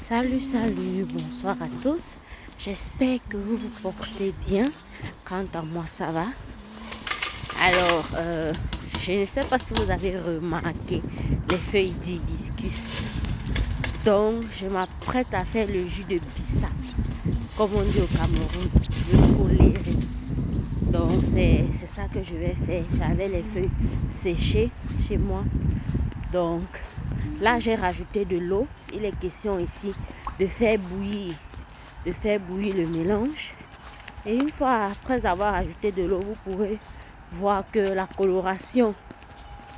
Salut, bonsoir à tous. J'espère que vous vous portez bien. Quant à moi, ça va. Alors, je ne sais pas si vous avez remarqué les feuilles d'hibiscus. Donc, je m'apprête à faire le jus de bissap, comme on dit au Cameroun, le coléré. Donc, c'est ça que je vais faire. J'avais les feuilles séchées chez moi. Donc, là, j'ai rajouté de l'eau. Il est question ici de faire bouillir le mélange. Et une fois après avoir ajouté de l'eau, vous pourrez voir que la coloration,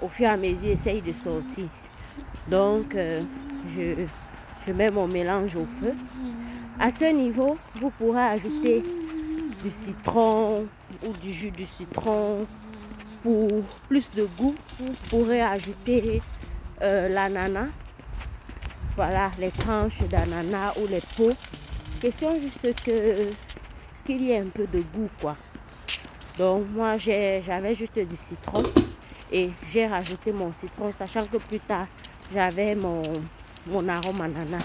au fur et à mesure, essaye de sortir. Donc, je mets mon mélange au feu. À ce niveau, vous pourrez ajouter du citron ou du jus de citron. Pour plus de goût, vous pourrez ajouter l'ananas. Voilà, les tranches d'ananas ou les peaux. Question juste qu'il y ait un peu de goût, quoi. Donc, moi, j'avais juste du citron et j'ai rajouté mon citron, sachant que plus tard, j'avais mon arôme ananas.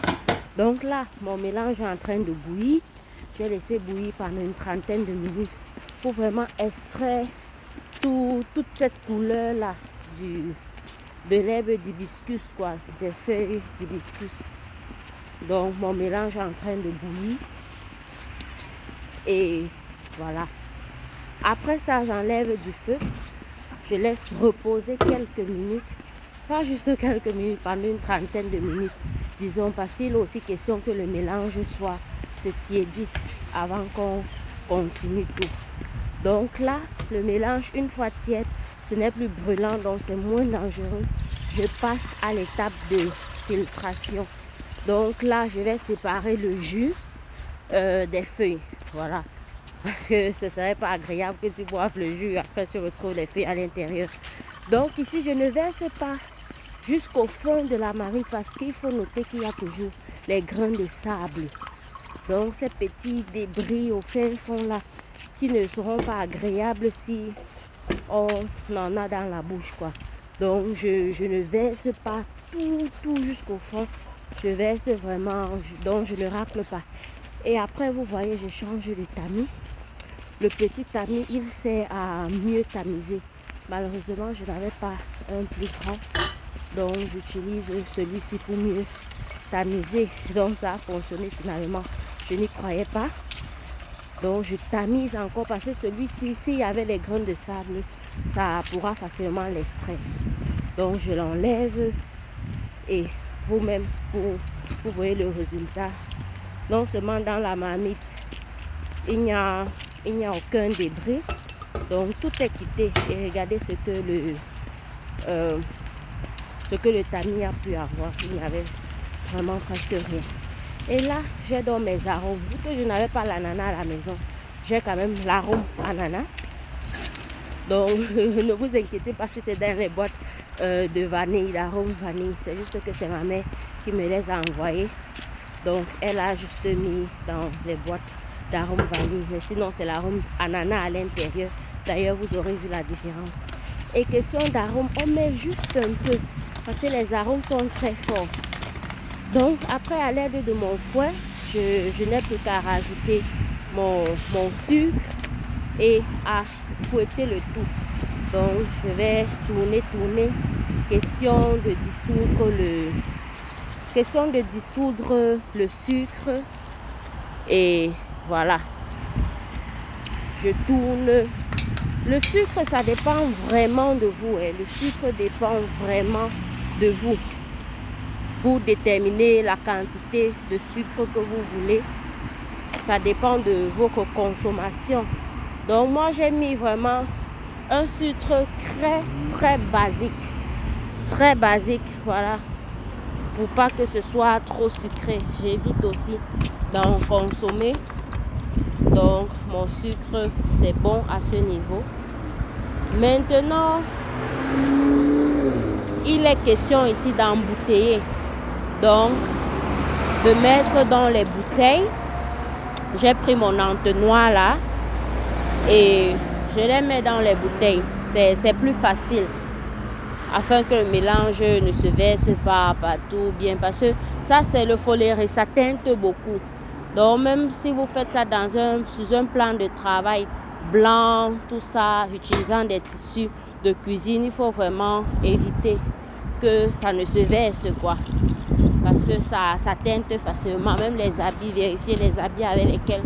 Donc là, mon mélange est en train de bouillir. J'ai laissé bouillir pendant une trentaine de minutes pour vraiment extraire toute cette couleur-là de l'herbe d'hibiscus, quoi, des feuilles d'hibiscus. Donc, mon mélange est en train de bouillir. Et voilà. Après ça, j'enlève du feu. Je laisse reposer quelques minutes. Pas juste quelques minutes, pendant une trentaine de minutes. Disons, parce qu'il est aussi question que le mélange se tiédisse avant qu'on continue tout. Donc là, le mélange, une fois tiède, ce n'est plus brûlant, donc c'est moins dangereux. Je passe à l'étape de filtration. Donc là, je vais séparer le jus des feuilles. Voilà. Parce que ce ne serait pas agréable que tu boives le jus, après tu retrouves les feuilles à l'intérieur. Donc ici, je ne verse pas jusqu'au fond de la marmite parce qu'il faut noter qu'il y a toujours les grains de sable. Donc ces petits débris au fin fond là, qui ne seront pas agréables si on en a dans la bouche, quoi. Donc je ne verse pas tout jusqu'au fond. Je verse vraiment, donc je ne racle pas. Et après, vous voyez, je change de tamis. Le petit tamis, il sert à mieux tamiser. Malheureusement, je n'avais pas un plus grand. Donc j'utilise celui-ci pour mieux tamiser. Donc ça a fonctionné finalement. Je n'y croyais pas. Donc je tamise encore parce que celui-ci, s'il y avait les grains de sable, ça pourra facilement l'extraire. Donc je l'enlève et vous-même, vous voyez le résultat. Non seulement dans la marmite, il n'y a aucun débris. Donc tout est quitté. Et regardez ce que le tamis a pu avoir. Il n'y avait vraiment presque rien. Et là, j'ai donc mes arômes. Vu que je n'avais pas l'ananas à la maison, j'ai quand même l'arôme ananas. Donc, ne vous inquiétez pas si c'est dans les boîtes de vanille, l'arôme vanille. C'est juste que c'est ma mère qui me les a envoyés. Donc, elle a juste mis dans les boîtes d'arôme vanille. Mais sinon, c'est l'arôme ananas à l'intérieur. D'ailleurs, vous aurez vu la différence. Et question d'arôme, on met juste un peu. Parce que les arômes sont très forts. Donc, après, à l'aide de mon fouet, je n'ai plus qu'à rajouter mon sucre et à fouetter le tout. Donc, je vais tourner. Question de dissoudre le sucre. Et voilà. Je tourne. Le sucre, ça dépend vraiment de vous. Le sucre dépend vraiment de vous. Pour déterminer la quantité de sucre que vous voulez. Ça dépend de votre consommation. Donc moi j'ai mis vraiment un sucre très basique. Très basique, voilà. Pour pas que ce soit trop sucré. J'évite aussi d'en consommer. Donc mon sucre c'est bon à ce niveau. Maintenant, il est question ici d'embouteiller. Donc, de mettre dans les bouteilles. J'ai pris mon entonnoir là et je les mets dans les bouteilles. C'est plus facile. afin que le mélange ne se verse pas partout bien, parce que ça c'est le foléré, ça teinte beaucoup. Donc même si vous faites ça sous un plan de travail blanc, tout ça, utilisant des tissus de cuisine, il faut vraiment éviter que ça ne se verse quoi, parce que ça teinte facilement. Même les habits, vérifiez les habits avec lesquels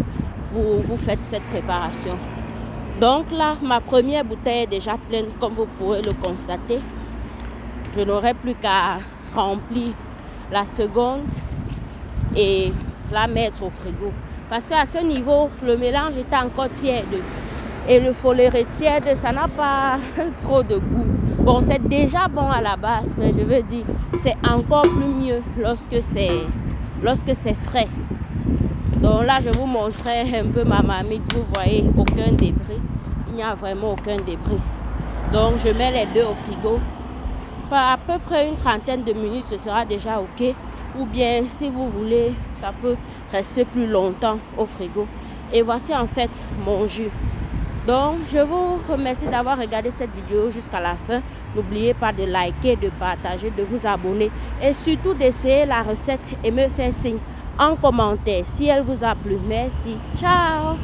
vous faites cette préparation. Donc là, ma première bouteille est déjà pleine, comme vous pourrez le constater. Je n'aurai plus qu'à remplir la seconde et la mettre au frigo. Parce qu'à ce niveau, le mélange est encore tiède. Et le foléré tiède, ça n'a pas trop de goût. Bon, c'est déjà bon à la base, mais je veux dire, c'est encore plus mieux lorsque c'est frais. Donc là, je vous montrerai un peu ma marmite. Vous voyez, aucun débris. Il n'y a vraiment aucun débris. Donc, je mets les deux au frigo. Par à peu près une trentaine de minutes, ce sera déjà OK. Ou bien, si vous voulez, ça peut rester plus longtemps au frigo. Et voici en fait mon jus. Donc, je vous remercie d'avoir regardé cette vidéo jusqu'à la fin. N'oubliez pas de liker, de partager, de vous abonner. Et surtout d'essayer la recette et me faire signe en commentaire si elle vous a plu. Merci. Ciao!